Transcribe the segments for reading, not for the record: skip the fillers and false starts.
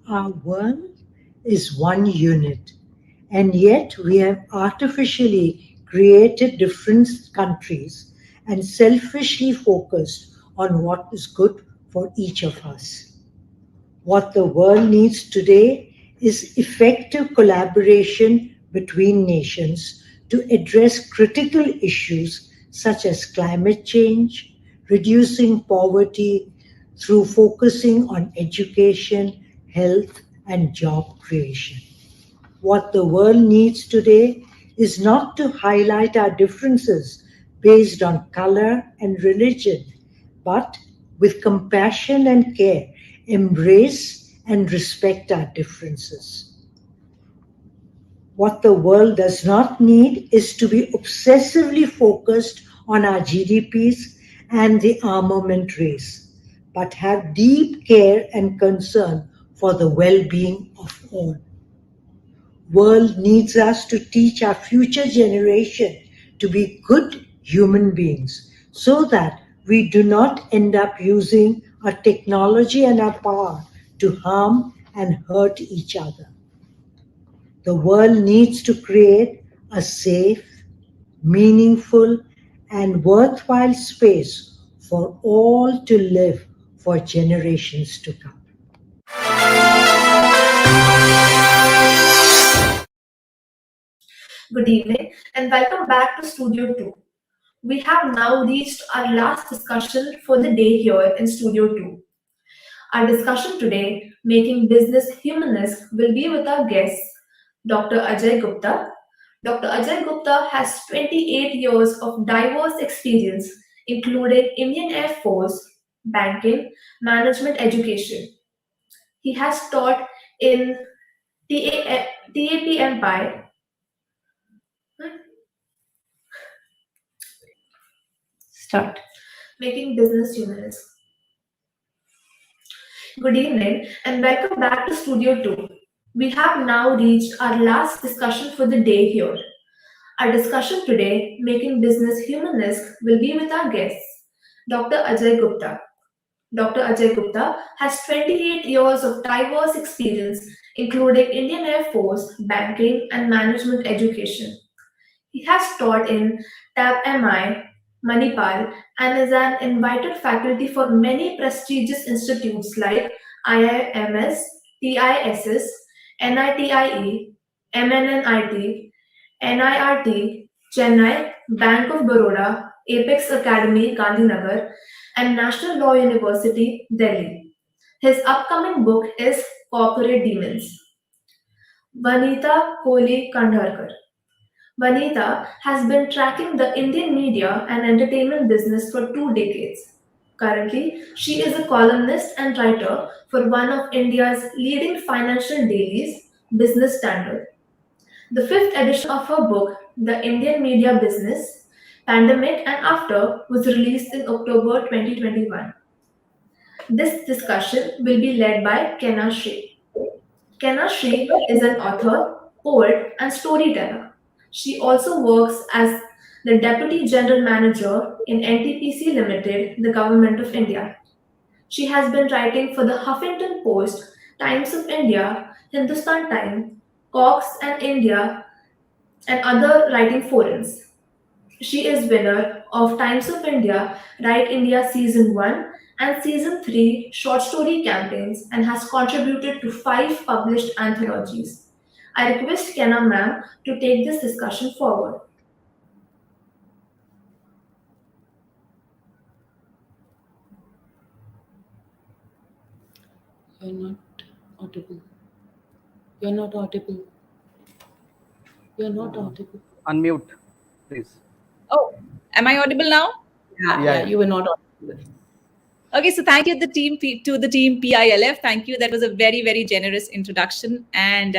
Our world is one unit, and yet we have artificially created different countries and selfishly focused on what is good for each of us. What the world needs today is effective collaboration between nations to address critical issues such as climate change, reducing poverty through focusing on education, health, and job creation. What the world needs today is not to highlight our differences based on color and religion, but with compassion and care, embrace and respect our differences. What the world does not need is to be obsessively focused on our GDPs and the armament race, but have deep care and concern for the well-being of all. World needs us to teach our future generation to be good human beings so that we do not end up using our technology and our power to harm and hurt each other. The world needs to create a safe, meaningful, and worthwhile space for all to live for generations to come. Good evening and welcome back to Studio 2. We have now reached our last discussion for the day here in Studio 2. Our discussion today, Making Business Humanesque, will be with our guests, Dr. Ajay Gupta. Dr. Ajay Gupta has 28 years of diverse experience, including Indian Air Force, banking, management education. He has taught in TAPMPI, start, Making Business Humanesque. Good evening and welcome back to Studio 2. We have now reached our last discussion for the day here. Our discussion today, Making Business Humanesque, will be with our guests, Dr. Ajay Gupta. Dr. Ajay Gupta has 28 years of diverse experience, including Indian Air Force, banking, and management education. He has taught in TAPMI, Manipal, and is an invited faculty for many prestigious institutes like IIMS, TISS, NITIE, MNNIT, NIRT, Chennai, Bank of Baroda, Apex Academy, Gandhinagar, and National Law University, Delhi. His upcoming book is Corporate Demons. Vanita Kohli Khandekar. Vanita has been tracking the Indian media and entertainment business for 2 decades. Currently, she is a columnist and writer for one of India's leading financial dailies, Business Standard. The fifth edition of her book, The Indian Media Business, Pandemic and After, was released in October 2021. This discussion will be led by Kenna Shree. Kenna Shree is an author, poet, and storyteller. She also works as the Deputy General Manager in NTPC Limited, the Government of India. She has been writing for the Huffington Post, Times of India, Hindustan Times, Cox and India, and other writing forums. She is winner of Times of India, Write India Season 1 and Season 3 short story campaigns and has contributed to 5 published anthologies. I request Kenna ma'am to take this discussion forward. You're not audible. You're not audible. You're not audible. Unmute, please. Oh, am I audible now? Yeah, you were not audible. Okay, so thank you to the team PILF. Thank you. That was a very, very generous introduction. And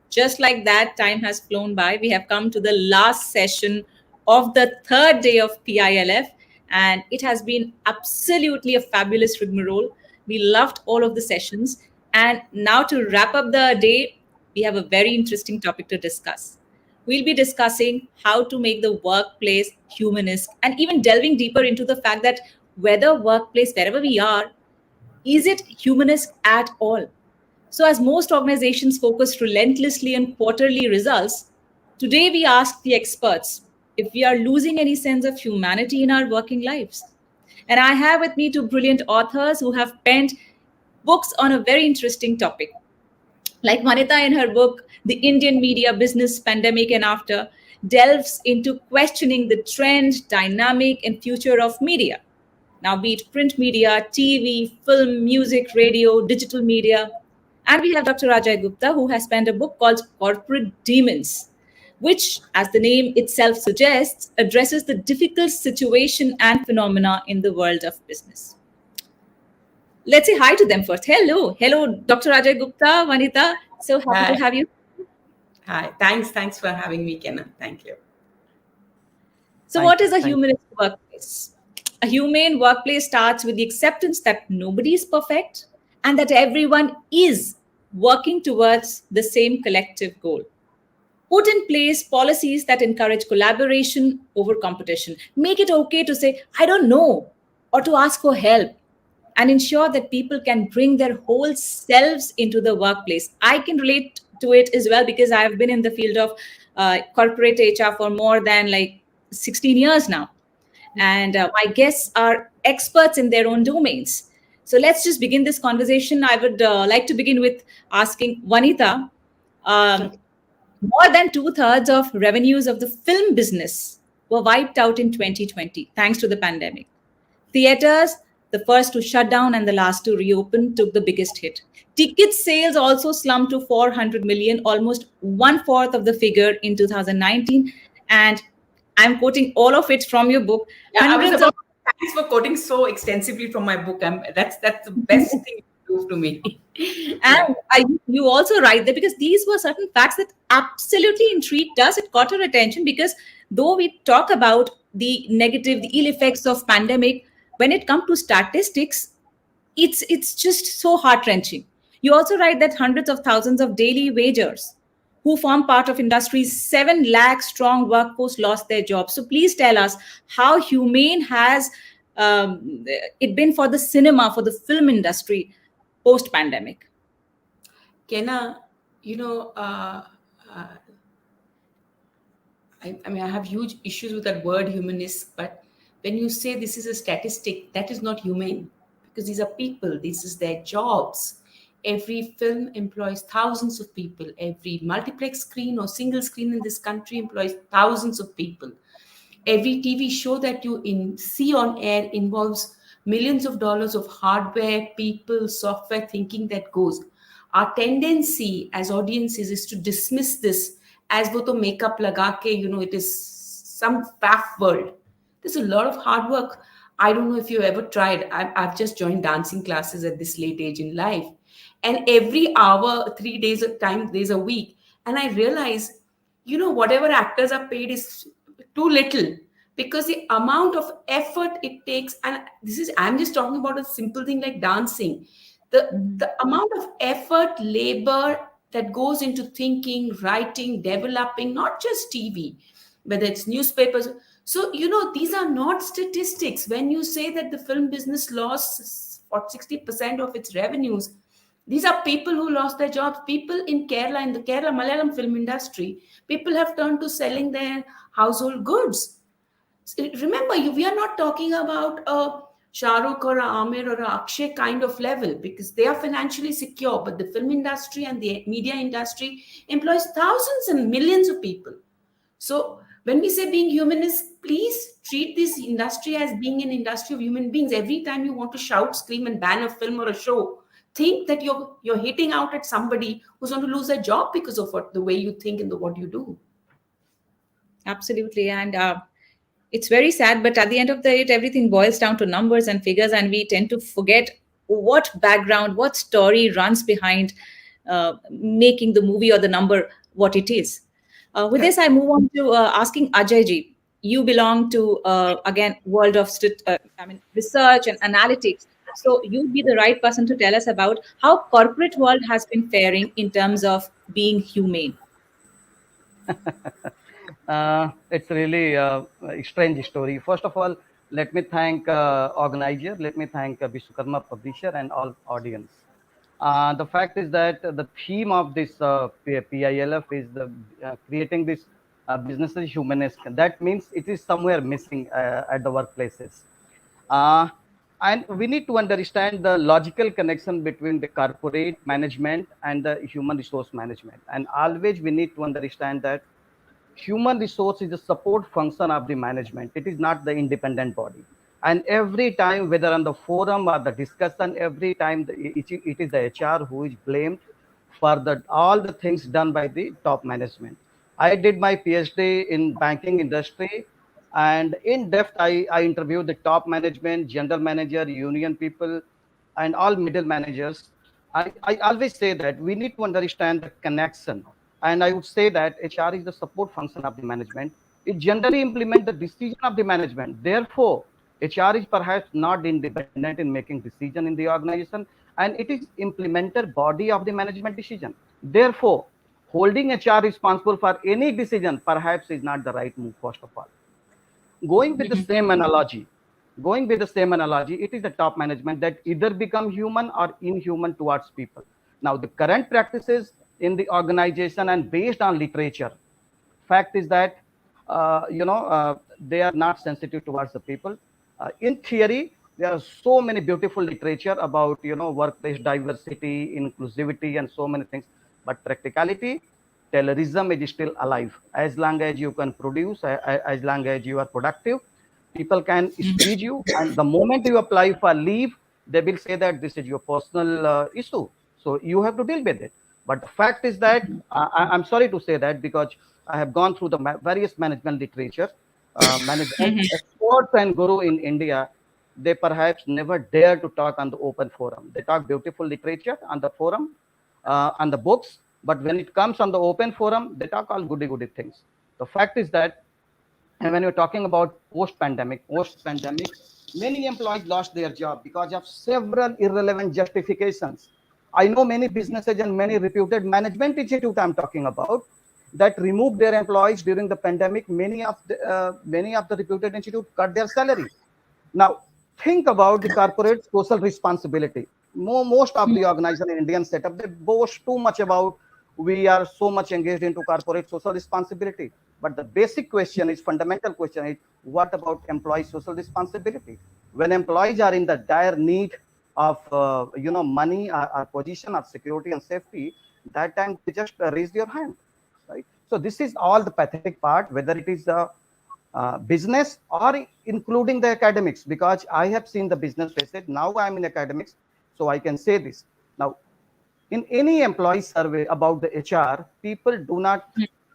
just like that, time has flown by. We have come to the last session of the third day of PILF, and it has been absolutely a fabulous rigmarole. We loved all of the sessions. And now to wrap up the day, we have a very interesting topic to discuss. We'll be discussing how to make the workplace humanist and even delving deeper into the fact that whether workplace, wherever we are, is it humanist at all? So, as most organizations focus relentlessly on quarterly results, today we ask the experts if we are losing any sense of humanity in our working lives. And I have with me two brilliant authors who have penned books on a very interesting topic. Like Vanita in her book, The Indian Media Business Pandemic and After, delves into questioning the trend, dynamic, and future of media. Now, be it print media, TV, film, music, radio, digital media. And we have Dr. Ajay Gupta, who has penned a book called Corporate Demons, which, as the name itself suggests, addresses the difficult situation and phenomena in the world of business. Let's say hi to them first. Hello. Hello, Dr. Ajay Gupta, Vanita. So happy Hi. to have you. Hi. Thanks for having me, Kenna. Thank you. So Thank what you. is a Thank you. humanist workplace? A humane workplace starts with the acceptance that nobody is perfect and that everyone is working towards the same collective goal. Put in place policies that encourage collaboration over competition. Make it okay to say, I don't know, or to ask for help, and ensure that people can bring their whole selves into the workplace. I can relate to it as well because I've been in the field of corporate HR for more than like 16 years now. And my guests are experts in their own domains. So let's just begin this conversation. I would like to begin with asking Vanita. Um, More than two-thirds of revenues of the film business were wiped out in 2020, thanks to the pandemic. Theaters, the first to shut down and the last to reopen, took the biggest hit. Ticket sales also slumped to 400 million, almost one fourth of the figure in 2019. And I'm quoting all of it from your book. Yeah, I was Hundreds about. of Thanks for quoting so extensively from my book. That's the best thing you prove to me. Yeah. And you also write that because these were certain facts that absolutely intrigued us. It caught our attention because though we talk about the negative, the ill effects of pandemic, when it comes to statistics, it's just so heart wrenching. You also write that hundreds of thousands of daily wagers who form part of industry's 7 lakh strong workforce lost their jobs. So please tell us how humane has it been for the cinema, for the film industry post pandemic? Kenna, you know, uh, I mean, I have huge issues with that word humanist, but when you say this is a statistic, that is not humane because these are people, this is their jobs. Every film employs thousands of people. Every multiplex screen or single screen in this country employs thousands of people. Every TV show that you see on air involves millions of dollars of hardware, people, software thinking that goes. Our tendency as audiences is to dismiss this as wo to makeup laga ke, it is some faff world. There's a lot of hard work. I don't know if you've ever tried. I've just joined dancing classes at this late age in life. And every hour, 3 days a week. And I realize, whatever actors are paid is too little because the amount of effort it takes, and I'm just talking about a simple thing like dancing. The amount of effort, labor that goes into thinking, writing, developing, not just TV, whether it's newspapers. So, these are not statistics. When you say that the film business lost 60% of its revenues, these are people who lost their jobs. People in Kerala, in the Kerala Malayalam film industry, people have turned to selling their household goods. Remember, we are not talking about a Shahrukh or a Amir or a Akshay kind of level, because they are financially secure. But the film industry and the media industry employs thousands and millions of people. So when we say being humanist, please treat this industry as being an industry of human beings. Every time you want to shout, scream, and ban a film or a show, think that you're hitting out at somebody who's going to lose their job because of the way you think and what you do. Absolutely. And it's very sad, but at the end of the day, everything boils down to numbers and figures, and we tend to forget what background, what story runs behind making the movie or the number what it is. With this, I move on to asking Ajay ji. You belong to again world of research and analytics. So you'd be the right person to tell us about how corporate world has been faring in terms of being humane. It's really a strange story. First of all, let me thank organizer, let me thank Vishwakarma publisher and all audience. The fact is that the theme of this PILF is the creating this businesses humanesque. That means it is somewhere missing at the workplaces. Uh, and we need to understand the logical connection between the corporate management and the human resource management. And always we need to understand that human resource is a support function of the management. It is not the independent body. And every time, whether on the forum or the discussion, every time it is the HR who is blamed for all the things done by the top management. I did my PhD in banking industry, and in depth I interviewed the top management, general manager, union people, and all middle managers. I always say that we need to understand the connection. And I would say that HR is the support function of the management. It generally implements the decision of the management. Therefore, HR is perhaps not independent in making decision in the organization, and it is implementer body of the management decision. Therefore, holding HR responsible for any decision perhaps is not the right move, first of all. Going with the same analogy, it is the top management that either become human or inhuman towards people. Now, the current practices in the organization and based on literature, fact is that they are not sensitive towards the people. In theory, there are so many beautiful literature about workplace diversity, inclusivity, and so many things. But practicality, terrorism is still alive. As long as you can produce, as long as you are productive, people can squeeze you. And the moment you apply for leave, they will say that this is your personal issue, so you have to deal with it. But the fact is that I'm sorry to say that, because I have gone through the various management literature. Management experts and guru in India, they perhaps never dare to talk on the open forum. They talk beautiful literature on the forum, on the books, but when it comes on the open forum, they talk all goody things. The fact is that, and when you're talking about post-pandemic, many employees lost their job because of several irrelevant justifications. I know many businesses and many reputed management institute I'm talking about that removed their employees during the pandemic. Many of the reputed institute cut their salary. Now, think about the corporate social responsibility. Most of the organization in Indian setup, they boast too much about we are so much engaged into corporate social responsibility. But the basic question is, fundamental question is, what about employee social responsibility? When employees are in the dire need of money or position or security and safety, that time they just raise your hand, right? So this is all the pathetic part, whether it is the business or including the academics, because I have seen the business facet. Now I'm in academics, so I can say this. Now, in any employee survey about the HR, people do not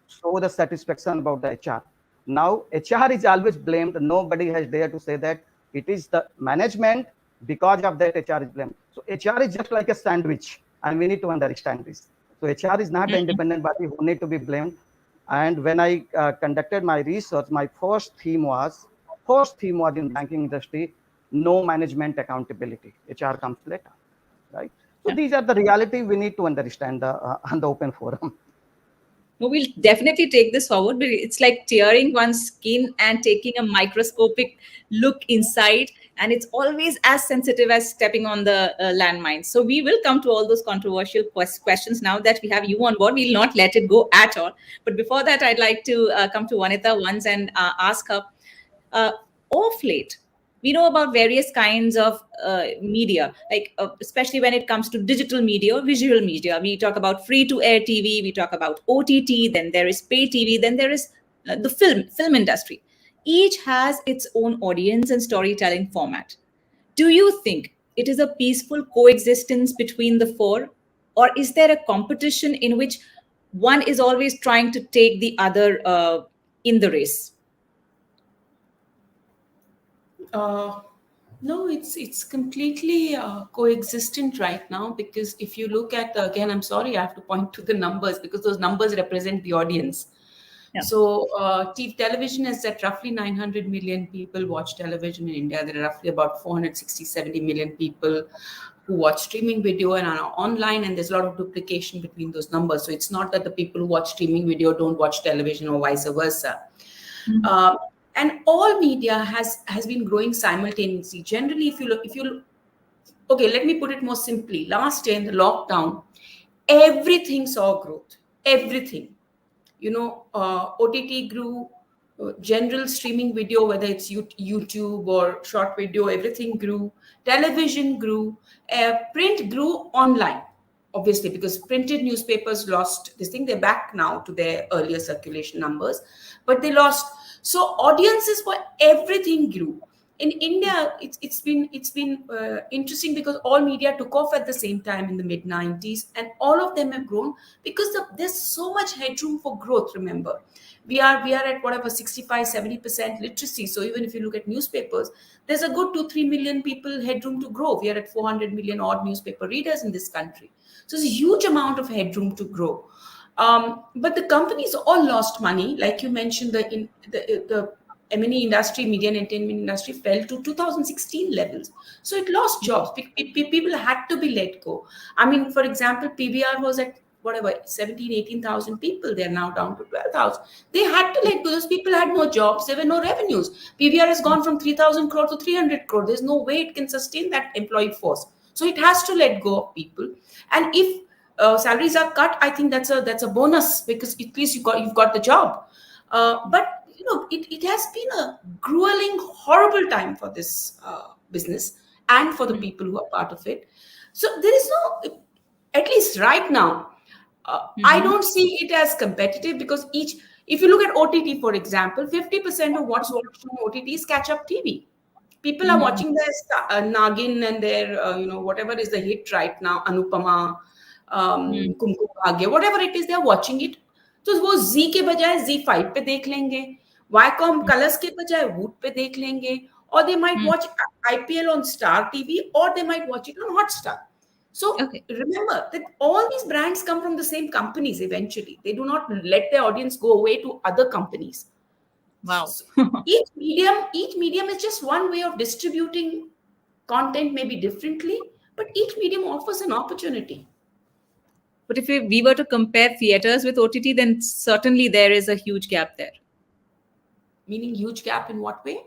show the satisfaction about the HR. Now, HR is always blamed. Nobody has dared to say that it is the management, because of that HR is blamed. So HR is just like a sandwich, and we need to understand this. So HR is not the independent body who need to be blamed. And when I conducted my research, my first theme was in banking industry, no management accountability. HR comes later, right? So these are the reality we need to understand on the open forum. No, we'll definitely take this forward, but it's like tearing one's skin and taking a microscopic look inside, and it's always as sensitive as stepping on the landmine. So we will come to all those controversial questions now that we have you on board. We'll not let it go at all. But before that, I'd like to come to Vanita once and ask her, uh, off late, we know about various kinds of media, like especially when it comes to digital media or visual media. We talk about free to air TV, we talk about OTT, then there is pay TV, then there is the film industry. Each has its own audience and storytelling format. Do you think it is a peaceful coexistence between the four, or is there a competition in which one is always trying to take the other in the race? Uh, no, it's completely coexistent right now, because if you look at, again, I'm sorry, I have to point to the numbers because those numbers represent the audience. Yeah. So TV television is that roughly 900 million people watch television in India. There are roughly about 460, 70 million people who watch streaming video and are online, and there's a lot of duplication between those numbers. So it's not that the people who watch streaming video don't watch television or vice versa. Uh, and all media has been growing simultaneously. Generally, okay, let me put it more simply. Last year in the lockdown, everything saw growth. Everything. OTT grew, general streaming video, whether it's YouTube or short video, everything grew. Television grew. Print grew online, obviously, because printed newspapers lost this thing. They're back now to their earlier circulation numbers, but they lost. So audiences for everything grew. In India, it's been interesting because all media took off at the same time in the mid 90s, and all of them have grown because there's so much headroom for growth. Remember, we are at whatever 65-70% literacy. So even if you look at newspapers, there's a good 2-3 million people headroom to grow. We are at 400 million odd newspaper readers in this country, so there's a huge amount of headroom to grow. But the companies all lost money, like you mentioned. The M&E industry, media and entertainment industry, fell to 2016 levels. So it lost jobs. People had to be let go. I mean, for example, PVR was at whatever 17,000-18,000 people. They're now down to 12,000. They had to let go. Those people had no jobs. There were no revenues. PVR has gone from 3,000 crore to 300 crore. There's no way it can sustain that employee force. So it has to let go of people. And if salaries are cut, I think that's a bonus, because at least you've got the job. But it has been a grueling, horrible time for this business and for the people who are part of it. So there is no, at least right now, I don't see it as competitive, because if you look at OTT, for example, 50% of what's watched on OTT is catch-up TV. People are watching their Nagin and their, whatever is the hit right now, Anupama, Kumkum Bhagya, whatever it is, they're watching it. तो वो Z के बजाय Z5 पे देख लेंगे, Viacom Colors के बजाय Woot पे देख लेंगे, or they might watch IPL on Star TV, or they might watch it on Hotstar. So remember that all these brands come from the same companies eventually. They do not let their audience go away to other companies. Wow. So each medium is just one way of distributing content, maybe differently, but each medium offers an opportunity. But if we were to compare theaters with OTT, then certainly there is a huge gap there. Meaning huge gap in what way?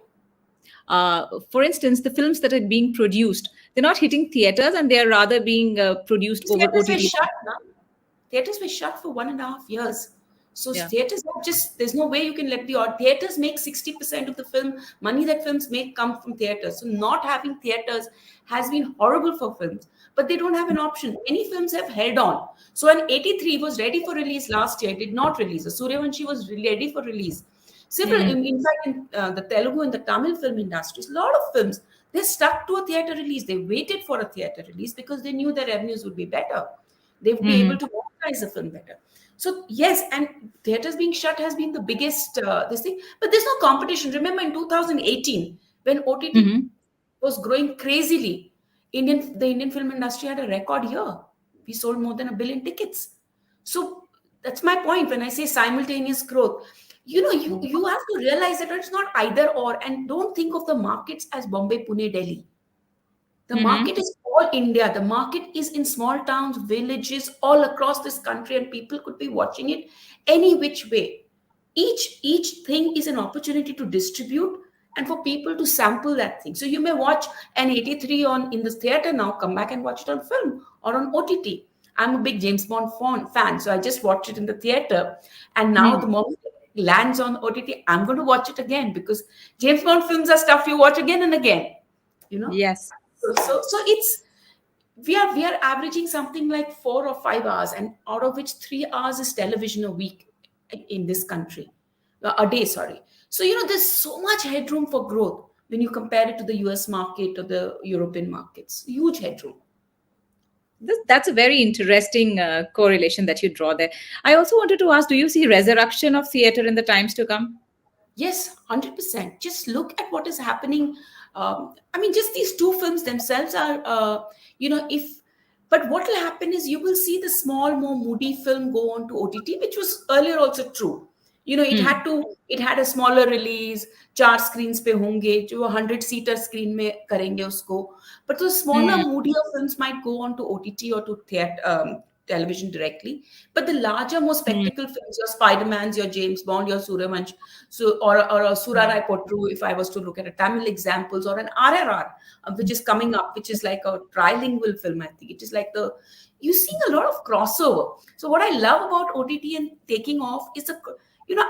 For instance, the films that are being produced, they're not hitting theaters, and they are rather being produced over OTT. Theaters were shut for 1.5 years. So theaters are there's no way you can let theaters make 60% of the film money that films make come from theaters. So not having theaters has been horrible for films, but they don't have an option. Many films have held on. So when 83 was ready for release last year, it did not release. So Suryavanshi was ready for release. Several, in fact, in the Telugu and the Tamil film industries, a lot of films, they stuck to a theater release. They waited for a theater release because they knew their revenues would be better. They would be able to monetize the film better. So yes, and theaters being shut has been the biggest this thing. But there's no competition. Remember in 2018, when OTT was growing crazily, the Indian film industry had a record year. We sold more than 1 billion tickets. So that's my point when I say simultaneous growth. You have to realize that it's not either or, and don't think of the markets as Bombay, Pune, Delhi. The market is all India. The market is in small towns, villages, all across this country, and people could be watching it any which way. Each thing is an opportunity to distribute and for people to sample that thing. So you may watch an 83 in the theater now, come back and watch it on film or on OTT. I'm a big James Bond fan, so I just watched it in the theater. And now the moment lands on OTT, I'm going to watch it again, because James Bond films are stuff you watch again and again. You know, Yes. so it's we are averaging something like 4 or 5 hours, and out of which 3 hours is television a week in this country, a day, sorry. So there's so much headroom for growth when you compare it to the US market or the European markets. Huge headroom. That's a very interesting correlation that you draw there. I also wanted to ask, do you see resurrection of theater in the times to come? Yes, 100%. Just look at what is happening. I mean, just these two films themselves are, if, but what will happen is you will see the small, more moody film go on to OTT, which was earlier also true. Hmm. it had a smaller release, 4 screens पे होंगे, जो 100-seater screen में करेंगे उसको. But those smaller, Hmm. moodier films might go on to OTT or to theater, television directly. But the larger, more Hmm. spectacle films, your Spider-Mans, your James Bond, your Suryavansh, so or a Surarai Potru, if I was to look at a Tamil examples, or an RRR, which is coming up, which is like a trilingual film. I think it is like you're seeing a lot of crossover. So what I love about OTT and taking off is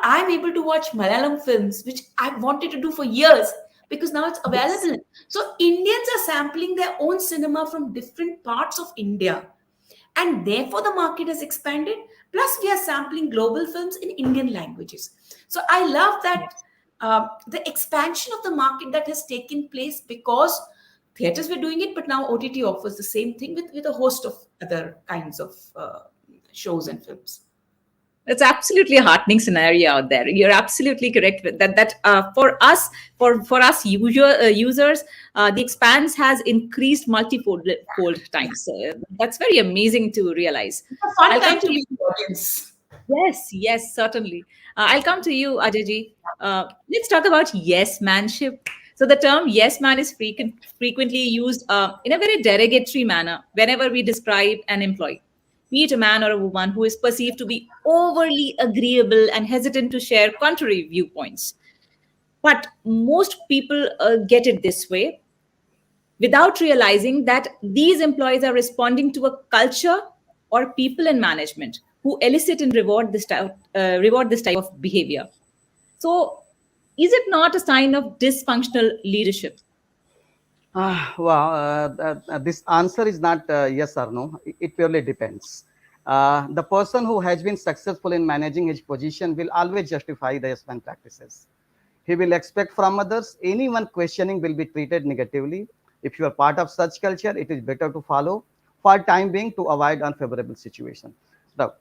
I'm able to watch Malayalam films, which I've wanted to do for years, because now it's Yes. available. So Indians are sampling their own cinema from different parts of India, and therefore the market has expanded. Plus we are sampling global films in Indian languages. So I love that, the expansion of the market that has taken place, because theaters were doing it, but now OTT offers the same thing with a host of other kinds of shows and films. It's absolutely a heartening scenario out there. You're absolutely correct with that. That for us, for us users, the expanse has increased multifold times. So that's very amazing to realize. It's a fun I'll time come to to be you. in the audience. Yes, yes, certainly. I'll come to you, Ajayji. Let's talk about yes manship. So the term yes man is frequently used in a very derogatory manner whenever we describe an employee, be it a man or a woman who is perceived to be overly agreeable and hesitant to share contrary viewpoints. But most people get it this way without realizing that these employees are responding to a culture or people in management who elicit and reward this type of behavior. So, is it not a sign of dysfunctional leadership? This answer is not yes or no. It purely depends. The person who has been successful in managing his position will always justify the yes man practices. He will expect from others. Anyone questioning will be treated negatively. If you are part of such culture, it is better to follow for time being to avoid unfavorable situation. Now,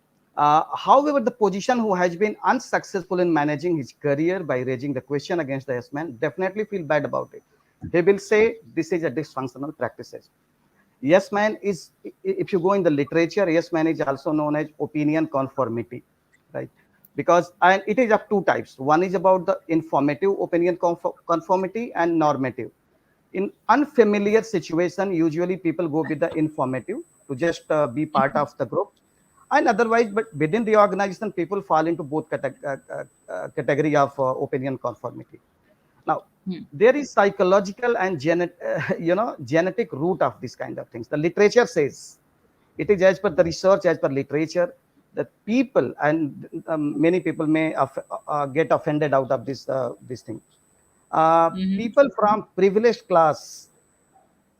however, the position who has been unsuccessful in managing his career by raising the question against the yes man definitely feel bad about it. He will say this is a dysfunctional practices. Yes man is, if you go in the literature, yes man is also known as opinion conformity, right? Because and it is of two types. One is about the informative opinion conformity and normative. In unfamiliar situation, usually people go with the informative to just be part of the group, and otherwise, but within the organization, people fall into both category of opinion conformity. Now, Hmm. there is psychological and genetic root of this kind of things. The literature says it is as per the research, as per literature, that people and many people may get offended out of this thing. Mhm. People from privileged class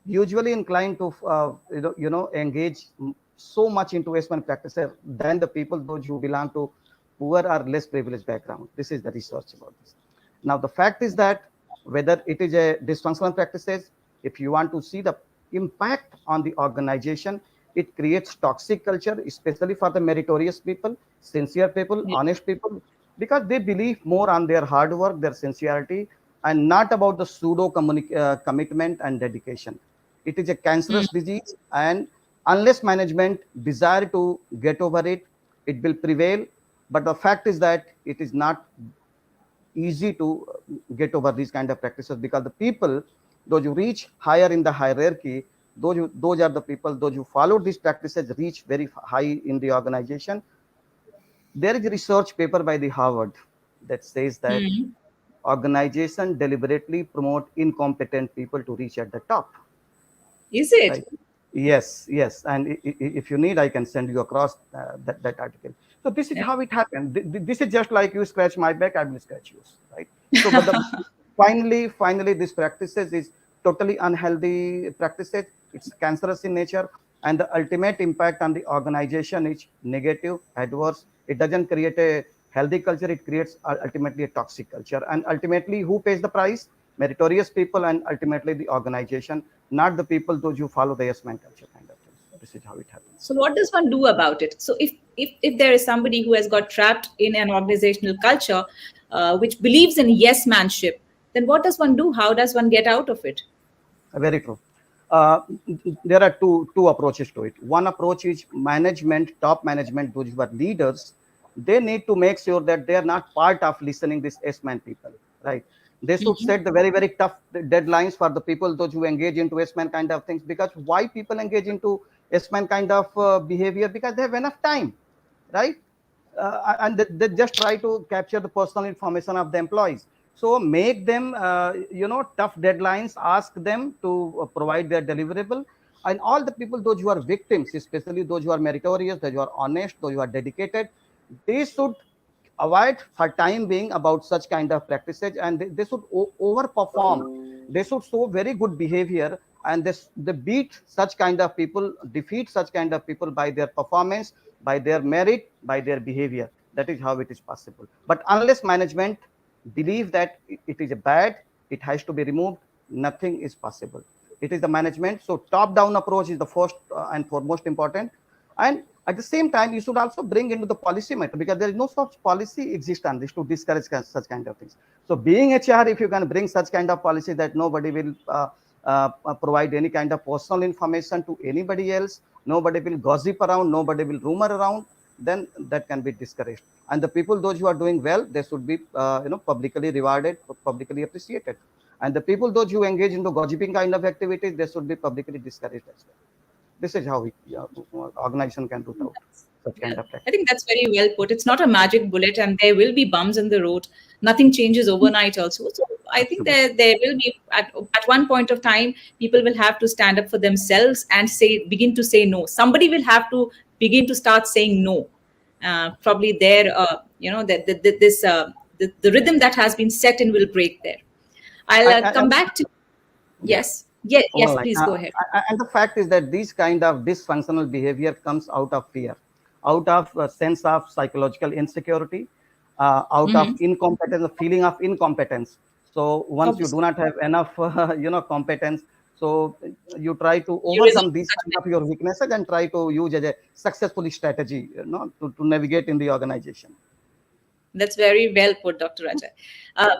usually inclined to engage so much into waste management practices than the people those who belong to poor or less privileged background. This is the research about this. Now the fact is that whether it is a dysfunctional practices, if you want to see the impact on the organization, it creates toxic culture, especially for the meritorious people, sincere people, Yeah. honest people, because they believe more on their hard work, their sincerity, and not about the pseudo commitment and dedication. It is a Hmm. cancerous disease, and unless management desire to get over it, it will prevail. But the fact is that it is not easy to get over these kind of practices, because the people, those who reach higher in the hierarchy, those are the people, those who follow these practices reach very high in the organization. There is a research paper by the Harvard that says that Hmm. organization deliberately promote incompetent people to reach at the top, Is it? right? Yes, yes. And if you need, I can send you across that article. So this is Yeah. how it happened. This is just like you scratch my back, I will scratch yours, right? So, but the finally, these practices is totally unhealthy practices. It's cancerous in nature, and the ultimate impact on the organization is negative, adverse. It doesn't create a healthy culture. It creates ultimately a toxic culture, and ultimately, who pays the price? Meritorious people, and ultimately the organization, not the people those who follow the yes man culture kind of things. This is how it happens. So what does one do about it? So if there is somebody who has got trapped in an organizational culture which believes in yes manship, then what does one do? How does one get out of it? Very true. Uh, there are two approaches to it. One approach is management, top management, those who are leaders. They need to make sure that they are not part of listening this S-man people, right? They should Mhm. set the very tough deadlines for the people those who engage into S-man kind of things. Because why people engage into S-man kind of behavior? Because they have enough time, right? And they just try to capture the personal information of the employees. So make them tough deadlines, ask them to provide their deliverable. And all the people those who are victims, especially those who are meritorious, those who are honest, those who are dedicated, they should avoid for time being about such kind of practices, and they should overperform. They should show very good behavior, and they beat such kind of people, defeat such kind of people by their performance, by their merit, by their behavior. That is how it is possible. But unless management believe that it is a bad, it has to be removed, nothing is possible. It is the management. So top down approach is the first and foremost important. And at the same time, you should also bring into the policy matter, because there is no such policy exist on this to discourage such kind of things. So being HR, if you can bring such kind of policy that nobody will provide any kind of personal information to anybody else, nobody will gossip around, nobody will rumor around, then that can be discouraged. And the people, those who are doing well, they should be publicly rewarded, publicly appreciated. And the people, those who engage in the gossiping kind of activities, they should be publicly discouraged as well. This is how we, organization can root out such Yeah, kind of I practice. think that's very well put. It's not a magic bullet, and there will be bumps in the road. Nothing changes overnight, also. So I think Absolutely. there will be at one point of time, people will have to stand up for themselves and begin to say no. Somebody will have to begin to start saying no. Probably there, the rhythm that has been set in will break there. I'll come And back to yeah, yes, yes, all yes. right. Please go ahead. And the fact is that this kind of dysfunctional behavior comes out of fear, out of a sense of psychological insecurity, out of Hmm. incompetence, a feeling of incompetence. So once you do Obviously, not have enough, competence, so you try to you resort overcome to these kind of judgment. your weaknesses and try to use as a successful strategy, to navigate in the organization. That's very well put, Dr. Ajay.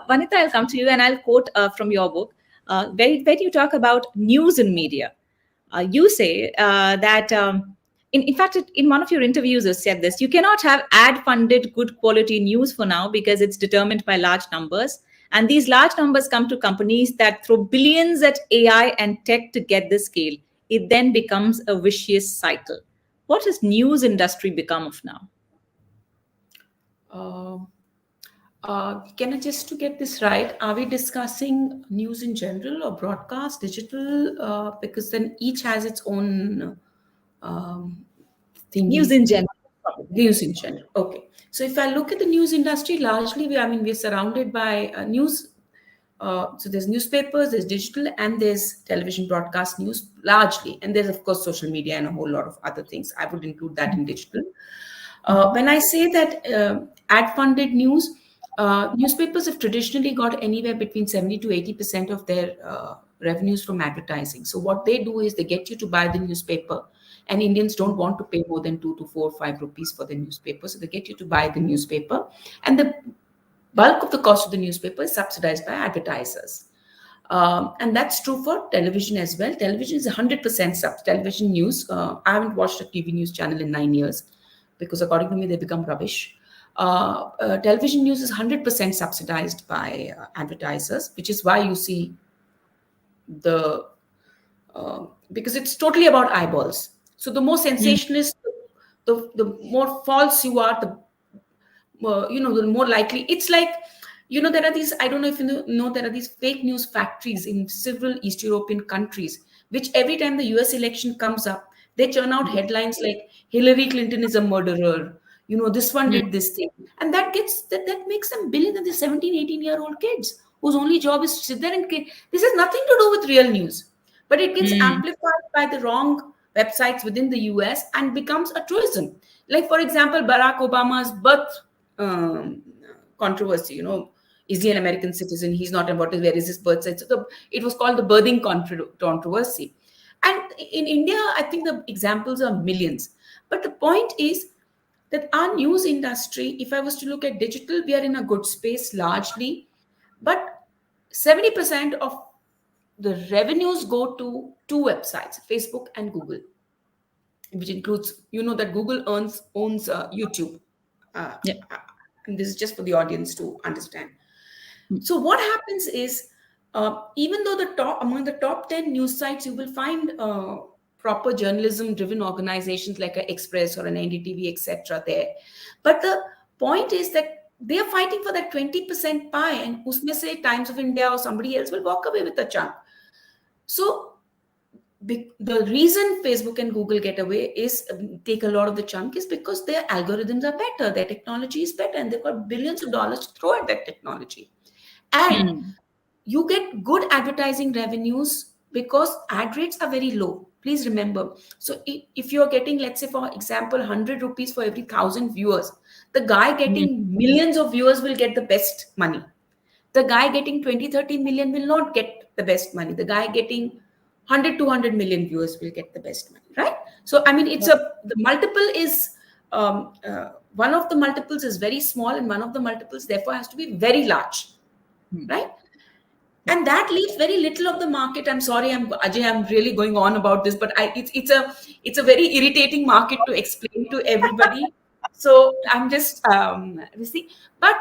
Vanita, I'll come to you and I'll quote from your book, where you talk about news in media. You say that, in fact, in one of your interviews, you said this: you cannot have ad funded, good quality news for now because it's determined by large numbers. And these large numbers come to companies that throw billions at AI and tech to get the scale. It then becomes a vicious cycle. What has news industry become of now? Uh, can I just to get this right? Are we discussing news in general or broadcast, digital? Because then each has its own um, News thingy. in general, probably. News in general. Okay. So if I look at the news industry, largely we're surrounded by news. So there's newspapers, there's digital, and there's television broadcast news largely, and there's of course social media and a whole lot of other things. I would include that in digital. When I say that ad-funded news, newspapers have traditionally got anywhere between 70 to 80% of their revenues from advertising. So what they do is they get you to buy the newspaper, and Indians don't want to pay more than 2 to 4 or 5 rupees for the newspaper, so they get you to buy the newspaper, and the bulk of the cost of the newspaper is subsidized by advertisers. And that's true for television as well. Television is 100% television news. I haven't watched a TV news channel in 9 years because, according to me, they become rubbish. Television news is 100% subsidized by advertisers, which is why you see the because it's totally about eyeballs. So the more Mm. sensationalist, the more false you are, the more likely it's like, there are these, I don't know if you know, there are these fake news factories in several East European countries, which every time the US election comes up, they churn out headlines like Hillary Clinton is a murderer, This one did this thing, and that makes them billion, and they're 17, 18-year-old kids whose only job is to sit there and this has nothing to do with real news, but it gets amplified by the wrong websites within the US and becomes a truism. Like, for example, Barack Obama's birth um, controversy. Is he an American citizen? He's not. About where is his birth site? So it was called the birthing controversy. And in India, I think the examples are millions. But the point is that our news industry, if I was to look at digital, we are in a good space largely. But 70% of the revenues go to two websites, Facebook and Google, which includes, that Google owns YouTube. Yeah. And this is just for the audience to understand. So what happens is, even though among the top 10 news sites, you will find proper journalism-driven organizations like an Express or an NDTV, etc. there. But the point is that they are fighting for that 20% pie, and usme se Times of India or somebody else will walk away with a chunk. So the reason Facebook and Google get away is take a lot of the chunk is because their algorithms are better, their technology is better, and they've got billions of dollars to throw at that technology. And you get good advertising revenues because ad rates are very low. Please remember. So if you're getting, let's say, for example, 100 rupees for every 1,000 viewers, the guy getting millions of viewers will get the best money. The guy getting 20, 30 million will not get the best money. The guy getting 100, 200 million viewers will get the best money, right? So, I mean, the multiple is, one of the multiples is very small, and one of the multiples, therefore, has to be very large, right? And that leaves very little of the market. I'm sorry, Ajay, I'm really going on about this, but it's a very irritating market to explain to everybody. So I'm just but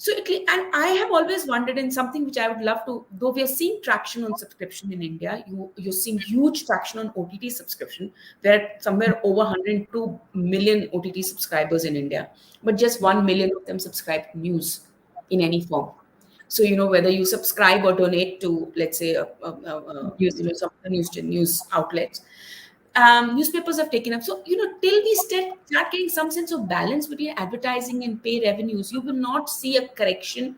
and I have always wondered in something which I would love to, though we are seeing traction on subscription in India, you're seeing huge traction on OTT subscription. There are somewhere over 102 million OTT subscribers in India, but just 1 million of them subscribe to news in any form. So, whether you subscribe or donate to, let's say, some news outlets, newspapers have taken up. So, till we start getting some sense of balance between advertising and pay revenues, you will not see a correction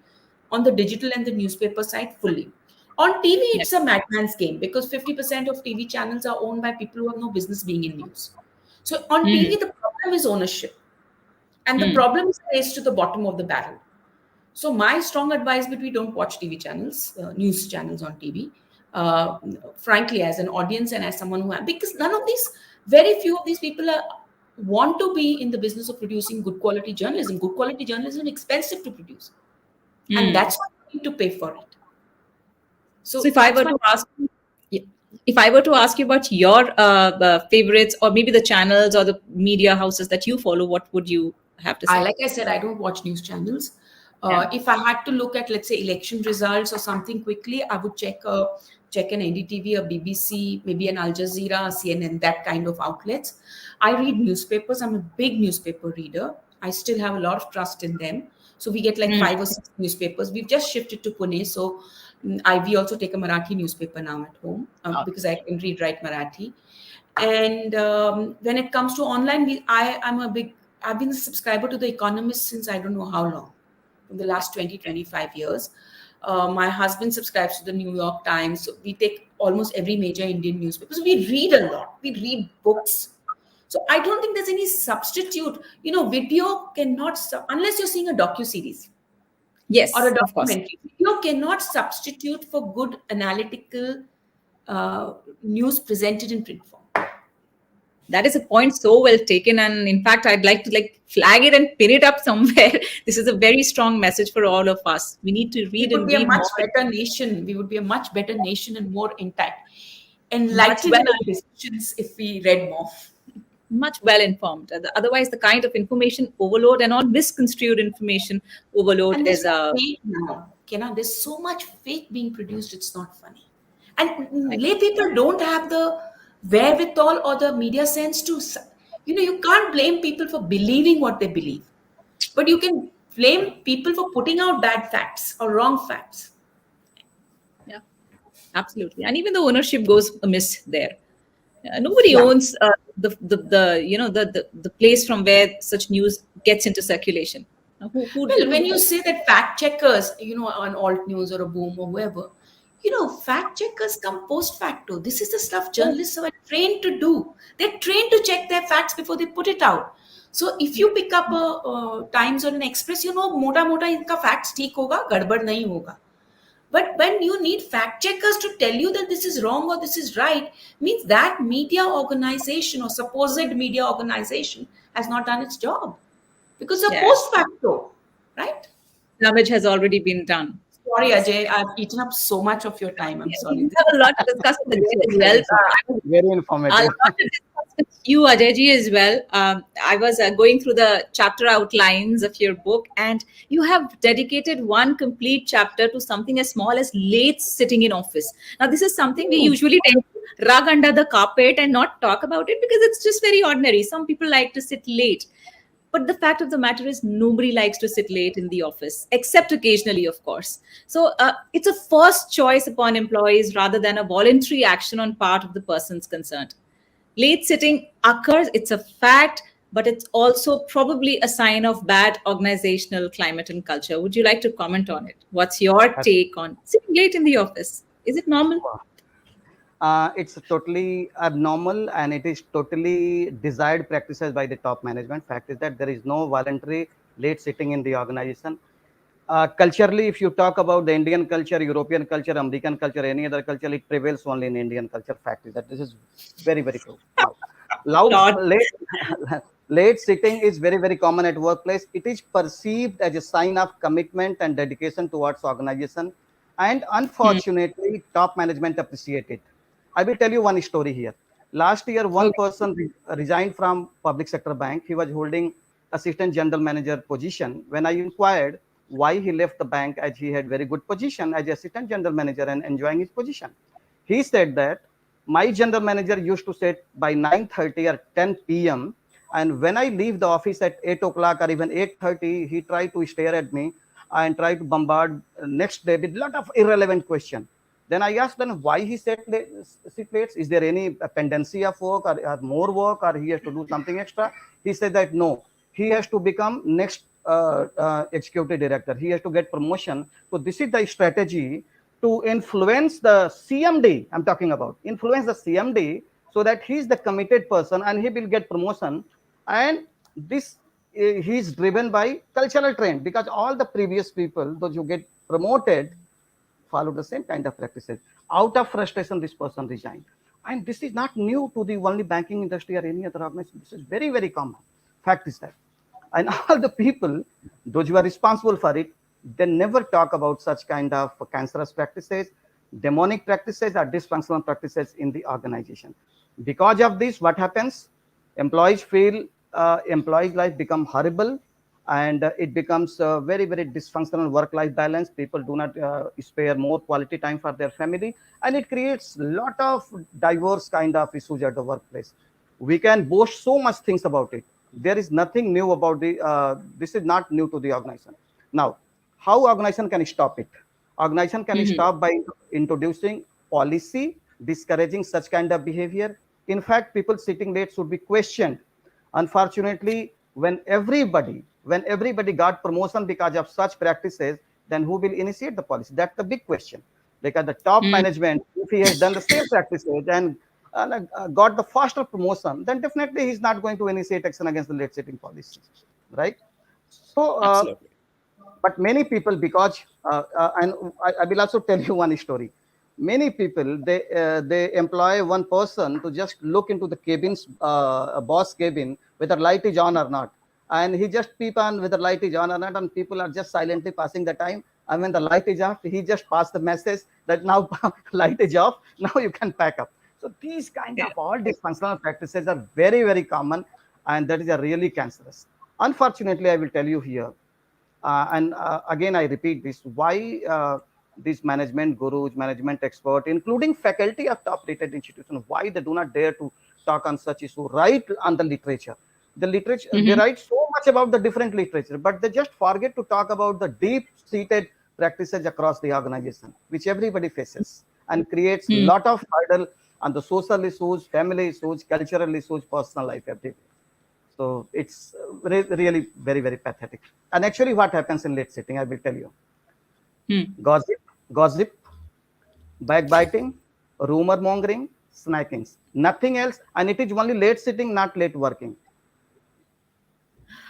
on the digital and the newspaper side fully. On TV, it's a madman's game because 50% of TV channels are owned by people who have no business being in news. So on TV, the problem is ownership. And the problem is raised to the bottom of the barrel. So my strong advice would be don't watch TV channels, news channels on TV. Frankly, as an audience and as someone because very few of these people want to be in the business of producing good quality journalism. Good quality journalism is expensive to produce. And that's why you need to pay for it. So if I were to ask you about your favorites or maybe the channels or the media houses that you follow, what would you have to say? Like I said, I don't watch news channels. If I had to look at, let's say, election results or something quickly, I would check an NDTV, a BBC, maybe an Al Jazeera, CNN, that kind of outlets. I read newspapers. I'm a big newspaper reader. I still have a lot of trust in them. So we get like 5 or 6 newspapers. We've just shifted to Pune. So we also take a Marathi newspaper now at home because I can write Marathi. And when it comes to online, I've been a subscriber to The Economist since I don't know how long. In the last 20, 25 years. My husband subscribes to the New York Times. So we take almost every major Indian newspaper. So we read a lot. We read books. So I don't think there's any substitute. Video cannot, unless you're seeing a docuseries. Yes, or a documentary. Video cannot substitute for good analytical news presented in print form. That is a point so well taken. And in fact, I'd like to flag it and pin it up somewhere. This is a very strong message for all of us. We need to read and read. We would be a much better nation. We would be a much better nation and more intact. Enlightened in our decisions if we read more. Much well informed. Otherwise, the kind of information overload and all misconstrued information overload is fake now. There's so much fake being produced, it's not funny. And lay people don't have the wherewithal or the media sense to, you can't blame people for believing what they believe, but you can blame people for putting out bad facts or wrong facts. Yeah, absolutely. And even the ownership goes amiss there. Nobody Yeah. owns the place from where such news gets into circulation. Well, when you say that fact checkers, on alt news or a boom or whoever, fact checkers come post facto. This is the stuff journalists are trained to do. They're trained to check their facts before they put it out. So if you pick up a Times or an Express, mota mota inka facts theek hoga, gadbad nahi hoga. But when you need fact checkers to tell you that this is wrong or this is right, means that media organization or supposed media organization has not done its job, because a Yes, post facto, right? damage has already been done. Sorry, Ajay, I've eaten up so much of your time. I'm Yeah, we sorry. have a lot to discuss with Ajay as well. Very A informative. lot to discuss with you, Ajayji, as well. I was going through the chapter outlines of your book, and you have dedicated one complete chapter to something as small as late sitting in office. Now, this is something we usually tend to rug under the carpet and not talk about it because it's just very ordinary. Some people like to sit late. But the fact of the matter is, nobody likes to sit late in the office, except occasionally, of course. So it's a first choice upon employees rather than a voluntary action on part of the persons concerned. Late sitting occurs, it's a fact, but it's also probably a sign of bad organizational climate and culture. Would you like to comment on it? What's your take on sitting late in the office? Is it normal? It's totally abnormal and it is totally desired practices by the top management. Fact is that there is no voluntary late sitting in the organization. Culturally, if you talk about the Indian culture, European culture, American culture, any other culture, it prevails only in Indian culture. Fact is that this is very, very true. Now, loud, Lord. late sitting is very, very common at workplace. It is perceived as a sign of commitment and dedication towards organization. And unfortunately, top management appreciate it. I will tell you one story here. Last year, one person resigned from public sector bank. He was holding assistant general manager position. When I inquired why he left the bank, as he had very good position as assistant general manager and enjoying his position, he said that my general manager used to sit by 9:30 or 10 p.m. and when I leave the office at 8 o'clock or even 8:30, he tried to stare at me and try to bombard next day with a lot of irrelevant questions. Then I asked them why he sit late. Is there any pendency of work or more work or he has to do something extra? He said that no, he has to become next executive director. He has to get promotion. So this is the strategy to influence the CMD. I'm talking about influence the CMD so that he's the committed person and he will get promotion. And this he's driven by cultural trend because all the previous people, those who get promoted, follow the same kind of practices. Out of frustration, this person resigned. And this is not new to the only banking industry or any other organization. This is very, very common. Fact is that. And all the people, those who are responsible for it, they never talk about such kind of cancerous practices, demonic practices, or dysfunctional practices in the organization. Because of this, what happens? Employees feel employees' life become horrible and it becomes very, very dysfunctional work-life balance. People do not spare more quality time for their family, and it creates a lot of diverse kind of issues at the workplace. We can boast so much things about it. There is nothing new about the. This is not new to the organization. Now, how organization can stop it? Organization can stop by introducing policy discouraging such kind of behavior. In fact, people sitting late should be questioned. Unfortunately, when everybody got promotion because of such practices, then who will initiate the policy? That's the big question. Because the top management, if he has done the same practices and got the faster promotion, then definitely he's not going to initiate action against the late sitting policies, right? So, Absolutely. but many people, because and I will also tell you one story. Many people they employ one person to just look into the cabin's boss cabin whether light is on or not, and he just peep on whether light is on or not, and people are just silently passing the time. And when the light is off, he just passed the message that now light is off. Now you can pack up. So these kind of all dysfunctional practices are very, very common, and that is a really cancerous. Unfortunately, I will tell you here and again, I repeat this, why these management gurus, management expert, including faculty of top rated institutions, why they do not dare to talk on such issue, write on the literature. The literature, they write so much about the different literature, but they just forget to talk about the deep-seated practices across the organization, which everybody faces and creates a lot of hurdle and the social issues, family issues, cultural issues, personal life, everything. So it's really very, very pathetic. And actually, what happens in late sitting, I will tell you: Hmm. gossip, backbiting, rumor mongering, snackings, nothing else. And it is only late sitting, not late working.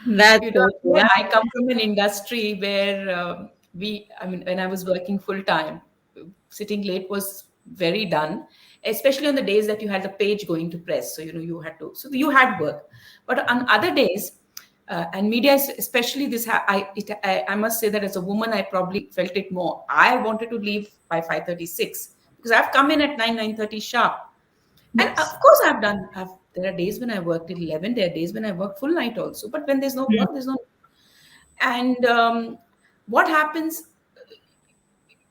That's You know, so true. I come from an industry where I mean, when I was working full time, sitting late was very done, especially on the days that you had the page going to press. So, you had to, so you had work. But on other days, and media, especially this, I must say that as a woman, I probably felt it more. I wanted to leave by 5:36 because I've come in at 9:30 sharp. And Yes. of course, there are days when I worked till 11, there are days when I work full night also. But when there's no Hmm. work, there's no. And what happens,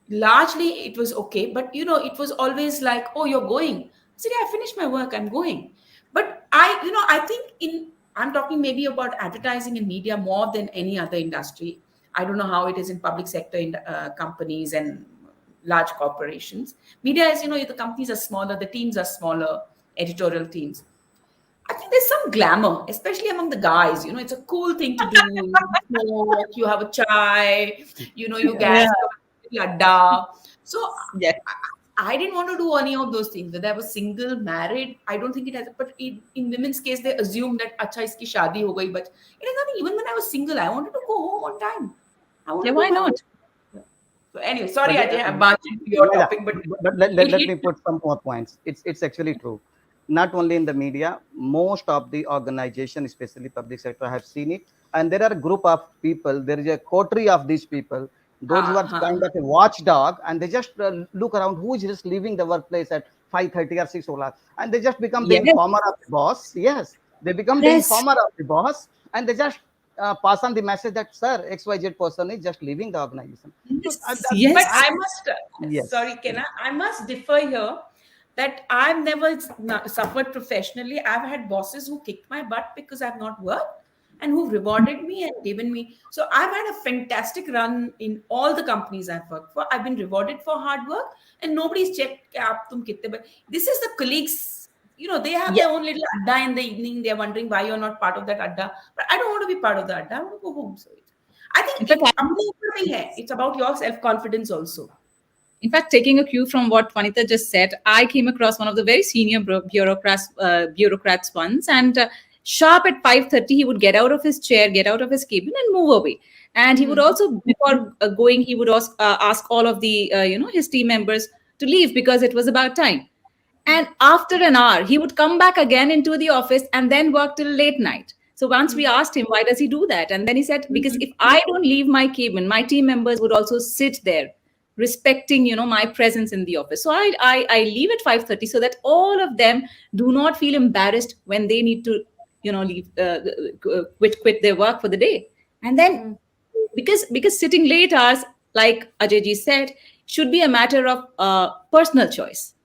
largely it was okay, but it was always like, oh, you're going. I said, yeah, I finished my work, I'm going. But I think I'm talking maybe about advertising and media more than any other industry. I don't know how it is in public sector in companies and large corporations. Media is, the companies are smaller, the teams are smaller, editorial teams. I think there's some glamour, especially among the guys. It's a cool thing to do. You smoke, you have a chai, you Yeah. gas your ladda. So Yes. I didn't want to do any of those things. Whether I was single, married, I don't think it has. But in women's case, they assume that acha iski shadi ho gayi. But it is nothing. Even when I was single, I wanted to go home on time. I Yeah, wanted to why do my not? work. Yeah. So anyway, sorry, But Ajay, I barged into your yeah, topic, but but it let hit me me. put some more points. It's actually true. Not only in the media, most of the organization, especially public sector, have seen it. And there are a group of people. There is a coterie of these people. Those who are Uh-huh. kind of a watchdog, and they just look around who is just leaving the workplace at 5:30 or 6 o'clock, and they just become the Yes. informer of the boss. Yes, they become the Yes. informer of the boss, and they just pass on the message that sir XYZ person is just leaving the organization. So Yes. But Yes. I must, yes, sorry, can I must differ here that I've never suffered professionally. I've had bosses who kicked my butt because I've not worked and who rewarded me and given me. So I've had a fantastic run in all the companies I've worked for. I've been rewarded for hard work and nobody's checked, "Kya aap tum kitte ba-" This is the colleagues. They have Yeah. their own little adda in the evening. They're wondering why you're not part of that adda. But I don't want to be part of the adda. I want to go home. So I In think fact, it अपने ऊपर नहीं है. It's about your self confidence also. In fact, taking a cue from what Vanita just said, I came across one of the very senior bureaucrats once, and sharp at 5:30, he would get out of his chair, get out of his cabin, and move away. And he would also, before going, he would ask all of the his team members to leave because it was about time. And after an hour, he would come back again into the office and then work till late night. So once we asked him, why does he do that? And then he said, because if I don't leave my cabin, my team members would also sit there respecting, my presence in the office. So I leave at 5:30 so that all of them do not feel embarrassed when they need to, leave, quit their work for the day. And then because sitting late hours, like Ajay ji said, should be a matter of personal choice.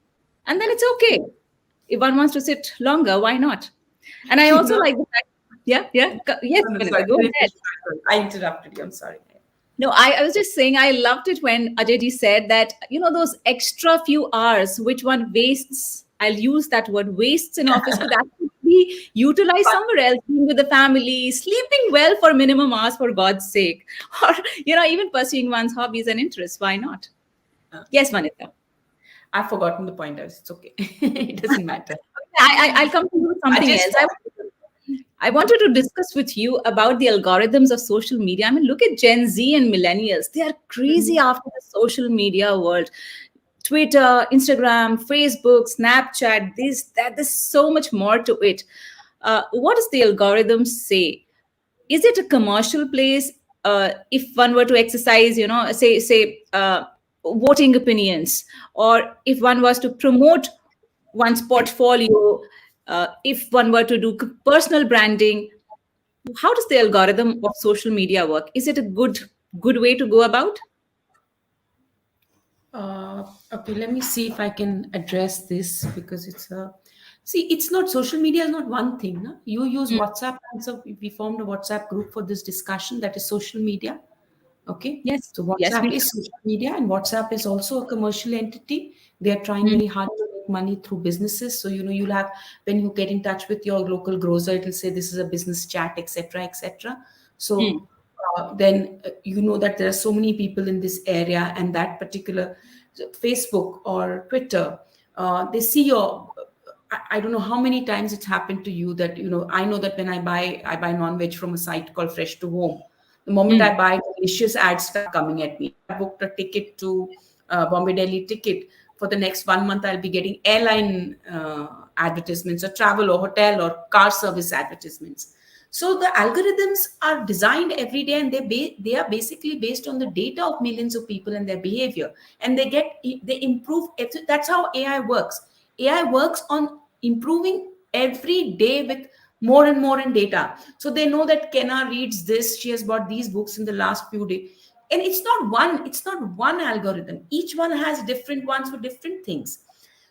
And then it's okay. If one wants to sit longer, why not? And I You also know, like the fact, yeah, yeah, yes, no, no, Vanessa, sorry, go finish, ahead. finish, sorry. I interrupted you. I'm sorry. No, I was just saying I loved it when Ajay ji said that, those extra few hours which one wastes, I'll use that word, wastes in office could actually be utilized somewhere else, being with the family, sleeping well for minimum hours for God's sake, or, even pursuing one's hobbies and interests. Why not? Yes, Vanita. I've forgotten the point. It's okay. It doesn't matter. I'll come to you with I something just else. I wanted to discuss with you about the algorithms of social media. I mean, look at Gen Z and millennials. They are crazy after the social media world. Twitter, Instagram, Facebook, Snapchat, there's so much more to it. What does the algorithm say? Is it a commercial place? If one were to exercise, say voting opinions, or if one was to promote one's portfolio, if one were to do personal branding, how does the algorithm of social media work? Is it a good way to go about? okay, let me see if I can address this because it's a. See, it's not social media is not one thing. No? You use Mm. WhatsApp, and so we formed a WhatsApp group for this discussion that is social media. Okay, Yes, so yes, WhatsApp we do. is social media, and WhatsApp is also a commercial entity. They are trying Mm. very hard to make make money through businesses. So you'll have, when you get in touch with your local grocer, it'll say this is a business chat, etc., etc. Hmm. So then you know that there are so many people in this area, and that particular Facebook or Twitter, they see your. I don't know how many times it's happened to you that I know that when I buy non-veg from a site called Fresh to Home. The moment Hmm. I buy, malicious ads start coming at me. I booked a ticket to Bombay Delhi ticket. For the next 1 month, I'll be getting airline advertisements or travel or hotel or car service advertisements. So the algorithms are designed every day, and they are basically based on the data of millions of people and their behavior, and they improve. That's how AI works. AI works on improving every day with more and more in data. So they know that Kenna reads this, she has bought these books in the last few days. And it's not one algorithm. Each one has different ones for different things.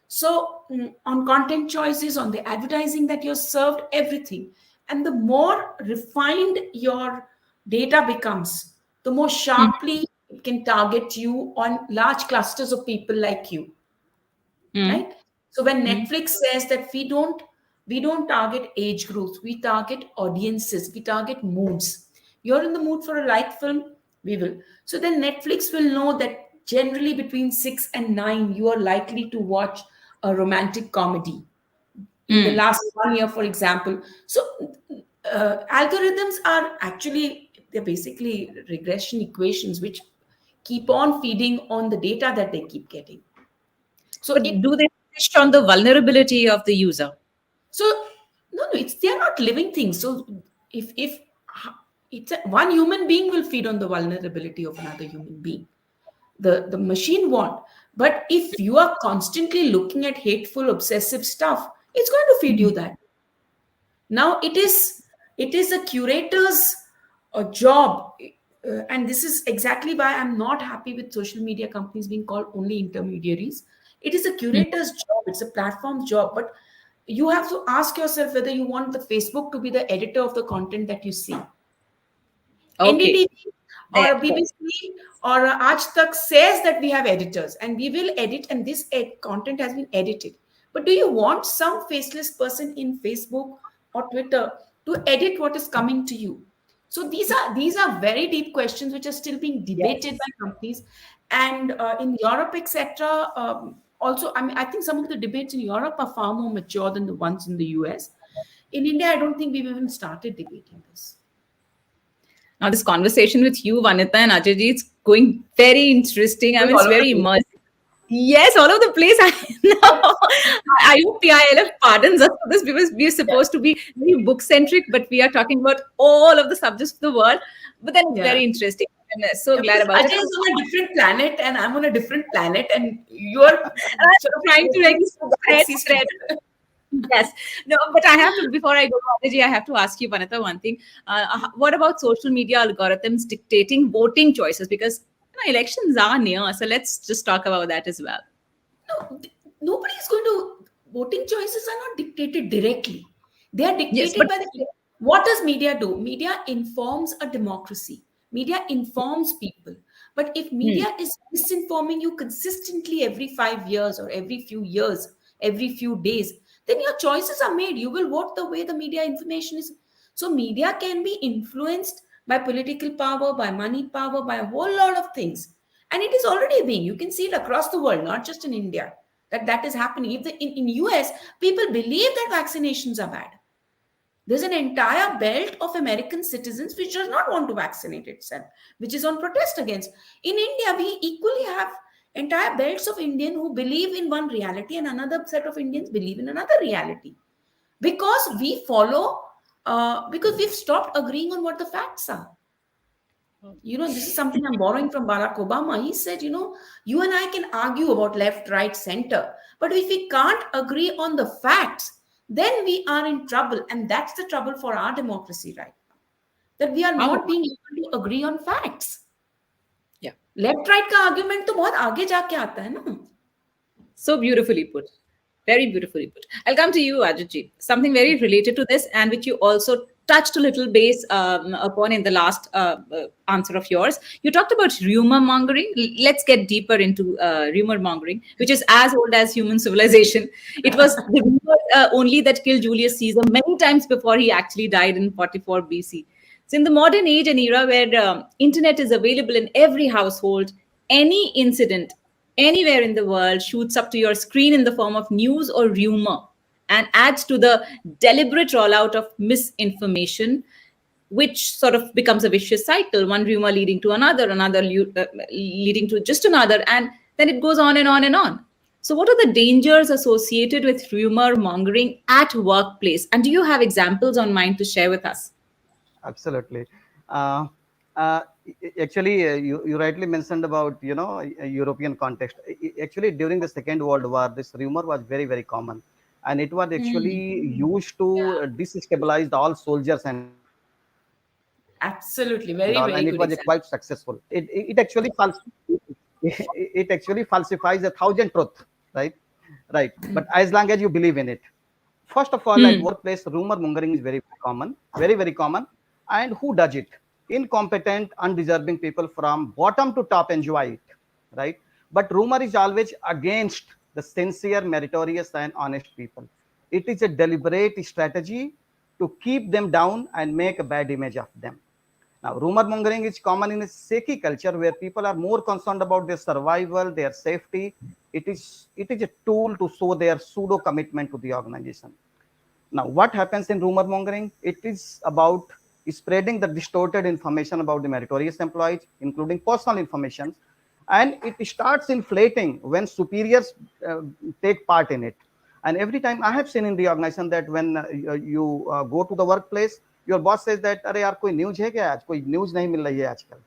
So on content choices, on the advertising that you're served, everything. And the more refined your data becomes, the more Hmm. sharply it can target you on large clusters of people like you, Hmm. right? So when Hmm. Netflix says that we don't target age groups, we target audiences, we target moods. You're in the mood for a light film, we will. So then Netflix will know that generally between 6 and 9 you are likely to watch a romantic comedy in the Hmm. last 1 year, for example. So algorithms are actually, they're basically regression equations which keep on feeding on the data that they keep getting. So But it do they test on the vulnerability of the user? so no, it's, they're not living things. So if one human being will feed on the vulnerability of another human being, the machine won't. But if you are constantly looking at hateful, obsessive stuff, it's going to feed you that. Now it is a curator's job, and this is exactly why I'm not happy with social media companies being called only intermediaries. It is a Hmm. curator's job, it's a platform's job, but you have to ask yourself whether you want the Facebook to be the editor of the content that you see. Okay. NDTV or There. a BBC or a Aaj Tak says that we have editors and we will edit, and this content has been edited. But do you want some faceless person in Facebook or Twitter to edit what is coming to you? So these are very deep questions which are still being debated Yes. by companies, and in Europe, etc. Also, I mean, I think some of the debates in Europe are far more mature than the ones in the US. In India, I don't think we've even started debating this. Now, this conversation with you, Vanita and Ajay, it's going very interesting. I Going mean, all it's over the very place. immersive. Yes, all over the place. I know. I hope PILF pardons us for this because we are Yeah, supposed to be very book centric, but we are talking about all of the subjects of the world. But then it's yeah. very interesting. I'm so Yeah, glad because about it. Ajay is on a different planet and I'm on a different planet, and you're And I'm sort of trying to taking like these two spread, galaxies spread. together. Yes. No, but I have to, before I go to Aditi, I have to ask you, Vanita, one thing. What about social media algorithms dictating voting choices? Because elections are near. So let's just talk about that as well. No, nobody is going to. Voting choices are not dictated directly. They are Yes, dictated but by the. What does media do? Media informs a democracy. Media informs people. But if hmm, media is misinforming you consistently every 5 years or every few years, every few days, then your choices are made. You will vote the way the media information is. So media can be influenced by political power, by money power, by a whole lot of things, and it is already being, you can see it across the world, not just in India, that is happening. If in US people believe that vaccinations are bad, there's an entire belt of American citizens which does not want to vaccinate itself, which is on protest against. In India, we equally have entire belts of Indian who believe in one reality and another set of Indians believe in another reality, because we follow because we've stopped agreeing on what the facts are. This is something I'm borrowing from Barack Obama. He said, you and I can argue about left, right, center, but if we can't agree on the facts, then we are in trouble. And that's the trouble for our democracy right now, that we are how? not being able to agree on facts. Yeah. Left right का argument तो बहुत आगे जाके आता है ना. So beautifully put. Very beautifully put. I'll come to you, Ajit. Something very related to this, and which you also touched a little base upon in the last answer of yours. You talked about rumor mongering. Let's get deeper into rumor mongering, which is as old as human civilization. It was the rumor only that killed Julius Caesar many times before he actually died in 44 BC. So in the modern age and era where internet is available in every household, any incident anywhere in the world shoots up to your screen in the form of news or rumor and adds to the deliberate rollout of misinformation, which sort of becomes a vicious cycle, one rumor leading to another, leading to just another, and then it goes on and on and on. So what are the dangers associated with rumor mongering at workplace, and do you have examples on mind to share with us? Absolutely. Uh, uh, Actually, you rightly mentioned about a European context. Actually, during the Second World War, this rumor was very very common, and it was actually used to destabilize all soldiers and all, and it was quite successful. Absolutely, It very, very good actually example. it actually falsifies 1,000 truth, right? Right. But as long as you believe in it. First of all, at Hmm. workplace, rumor mongering is very, very common, very, very common. And who does it? Incompetent, undeserving people from bottom to top enjoy it, right? But rumor is always against the sincere, meritorious, and honest people. It is a deliberate strategy to keep them down and make a bad image of them. Now, rumor mongering is common in a Sekhi culture where people are more concerned about their survival, their safety. It is a tool to show their pseudo commitment to the organization. Now, what happens in rumor mongering? It is about spreading the distorted information about the meritorious employees, including personal information, and it starts inflating when superiors take part in it. And every time I have seen in the organization that when you go to the workplace, your boss says that, "अरे यार कोई news है क्या आज? कोई news नहीं मिल रही है आजकल."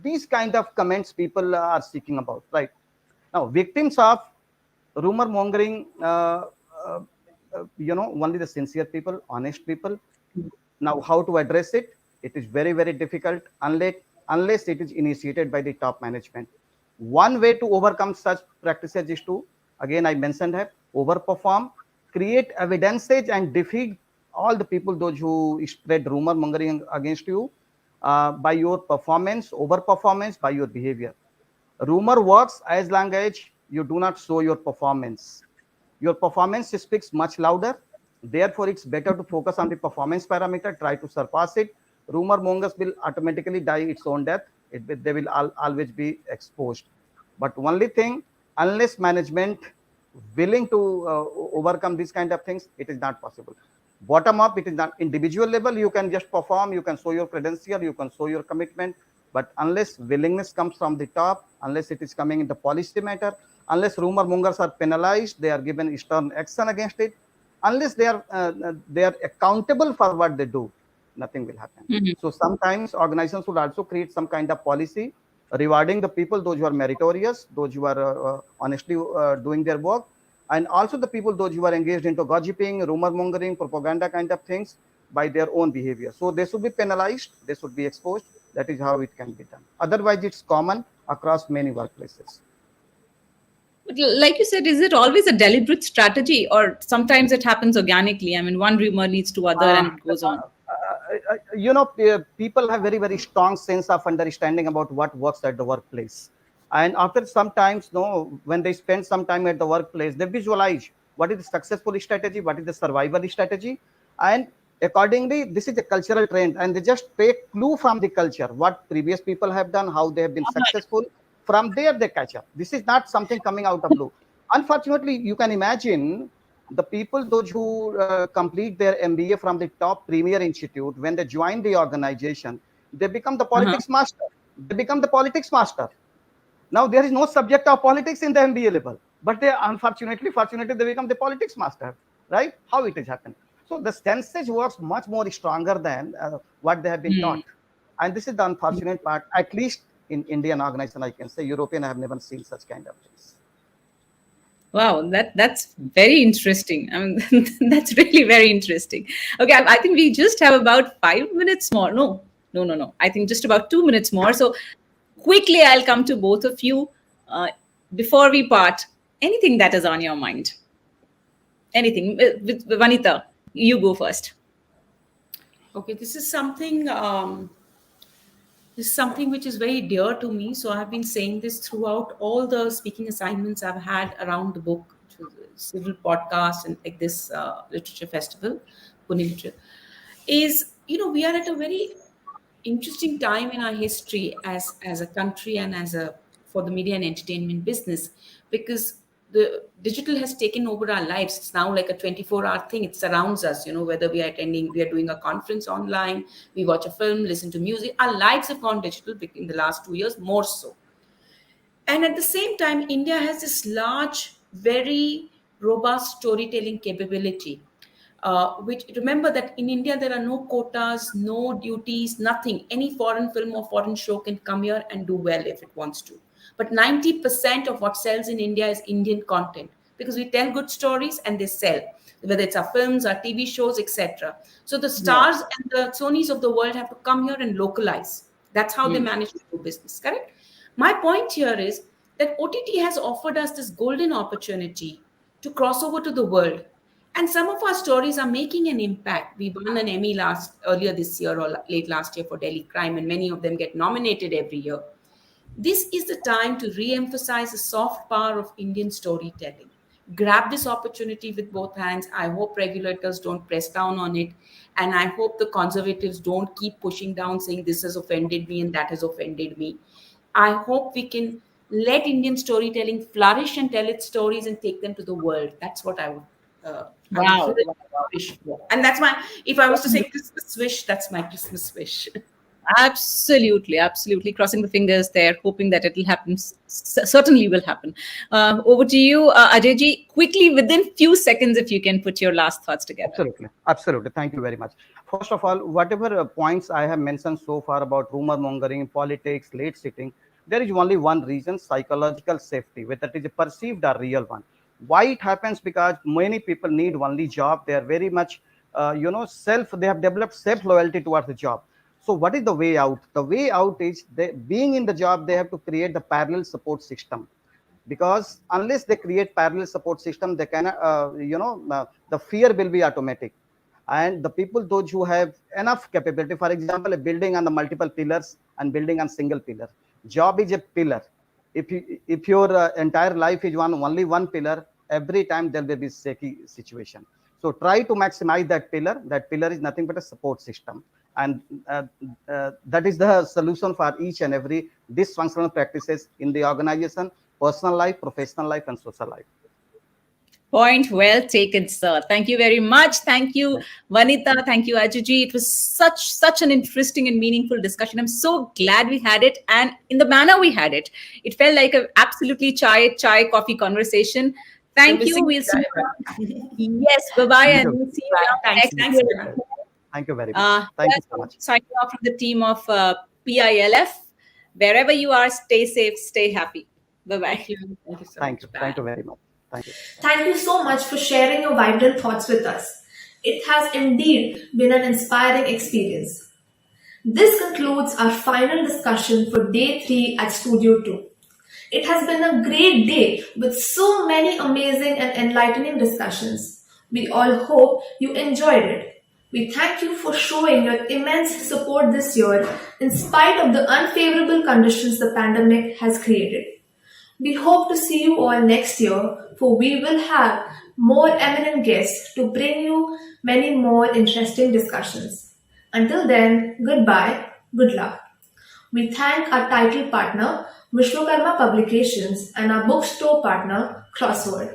These kind of comments people are seeking about, right? Now, victims of rumor mongering, uh, only the sincere people, honest people. Now, how to address it? It is very, very difficult unless it is initiated by the top management. One way to overcome such practices is to, again, I mentioned have overperform, create evidences, and defeat all the people those who spread rumor mongering against you by your performance, overperformance, by your behavior. Rumor works as long as you do not show your performance. Your performance speaks much louder. Therefore, it's better to focus on the performance parameter, try to surpass it. Rumor mongers will automatically die its own death. They will always be exposed. But only thing, unless management willing to overcome these kind of things, it is not possible. Bottom up, it is not individual level. You can just perform, you can show your credential, you can show your commitment. But unless willingness comes from the top, unless it is coming in the policy matter, unless rumor mongers are penalized, they are given stern action against it, unless they are accountable for what they do, nothing will happen. Mhm. So sometimes organizations should also create some kind of policy rewarding the people those who are meritorious, those who are honestly doing their work, and also the people those who are engaged into gossiping, rumor mongering, propaganda kind of things by their own behavior. So they should be penalized, they should be exposed. That is how it can be done. Otherwise, it's common across many workplaces. But like you said, is it always a deliberate strategy, or sometimes it happens organically? I mean, one rumor leads to other, and it goes on. People have very very strong sense of understanding about what works at the workplace, and after sometimes when they spend some time at the workplace, they visualize what is the successful strategy, what is the survival strategy, and accordingly this is a cultural trend, and they just take clue from the culture what previous people have done, how they have been successful. From there they catch up. This is not something coming out of blue. Unfortunately, you can imagine the people those who complete their MBA from the top premier institute, when they join the organization, they become the Uh-huh. politics master. They become the politics master. Now there is no subject of politics in the MBA level, but they fortunately they become the politics master, right? How it has happened. So the census works much more stronger than what they have been Hmm. taught, and this is the unfortunate part. At least in Indian organization, I can say European, I have never seen such kind of things. Wow, that's very interesting. I mean, that's really very interesting. Okay, I think we just have about 5 minutes more. No, no, no, no. I think just about 2 minutes more. So quickly, I'll come to both of you. Before we part, anything that is on your mind? Anything? With Vanita, you go first. Okay, this is something which is very dear to me. So I've been saying this throughout all the speaking assignments I've had around the book, to the civil podcast and like this literature festival, Pune Literature, is, we are at a very interesting time in our history as a country and as a for the media and entertainment business, because the digital has taken over our lives. It's now like a 24-hour thing. It surrounds us, whether we are doing a conference online, we watch a film, listen to music. Our lives have gone digital in the last 2 years, more so. And at the same time, India has this large, very robust storytelling capability. Which, remember that in India there are no quotas, no duties, nothing. Any foreign film or foreign show can come here and do well if it wants to. But 90% of what sells in India is Indian content, because we tell good stories and they sell, whether it's our films, our TV shows, etc. So the Yeah. stars and the Sonys of the world have to come here and localize. That's how they Hmm. manage to do business, correct? My point here is that OTT has offered us this golden opportunity to cross over to the world. And some of our stories are making an impact. We won an Emmy earlier this year or late last year for Delhi Crime, and many of them get nominated every year. This is the time to re-emphasize the soft power of Indian storytelling. Grab this opportunity with both hands. I hope regulators don't press down on it. And I hope the conservatives don't keep pushing down saying this has offended me and that has offended me. I hope we can let Indian storytelling flourish and tell its stories and take them to the world. That's what I would Wow. really wish for. And that's my, if I was to say Christmas wish, that's my Christmas wish. Absolutely, absolutely. Crossing the fingers there, hoping that it will happen. Certainly will happen. Over to you, Ajay. Quickly, within few seconds, if you can put your last thoughts together. Absolutely. Absolutely. Thank you very much. First of all, whatever points I have mentioned so far about rumor mongering, politics, late sitting, there is only one reason: psychological safety, whether it is a perceived or real one. Why it happens? Because many people need only job. They are very much, they have developed self loyalty towards the job. So, what is the way out? The way out is being in the job, they have to create the parallel support system, because unless they create parallel support system, they cannot the fear will be automatic. And the people, those who have enough capability, for example, a building on the multiple pillars and building on single pillar, job is a pillar. If your entire life is only one pillar, every time there will be shaky situation. So try to maximize that pillar is nothing but a support system. And that is the solution for each and every dysfunctional practices in the organization, personal life, professional life, and social life. Point well taken, sir. Thank you very much. Thank you, Vanita. Thank you, Ajay. It was such an interesting and meaningful discussion. I'm so glad we had it, and in the manner we had it, it felt like a absolutely chai coffee conversation. We're Thank you. missing We'll see you, you Diana. around. Yes, bye bye, Thank and you. we'll see you Bye. around Thanks. next Thanks, year. Diana. Thank you very much. Thank you Yes, so much. signing off from the team of PILF. Wherever you are, stay safe, stay happy. Bye bye. Thank you. Thank you so Thank much. you. Bye. Thank you very much. Thank you. Thank you so much for sharing your vibrant thoughts with us. It has indeed been an inspiring experience. This concludes our final discussion for day 3 at Studio 2. It has been a great day with so many amazing and enlightening discussions. We all hope you enjoyed it. We thank you for showing your immense support this year in spite of the unfavorable conditions the pandemic has created. We hope to see you all next year, for we will have more eminent guests to bring you many more interesting discussions. Until then, goodbye, good luck. We thank our title partner, Vishwakarma Publications, and our bookstore partner, Crossword.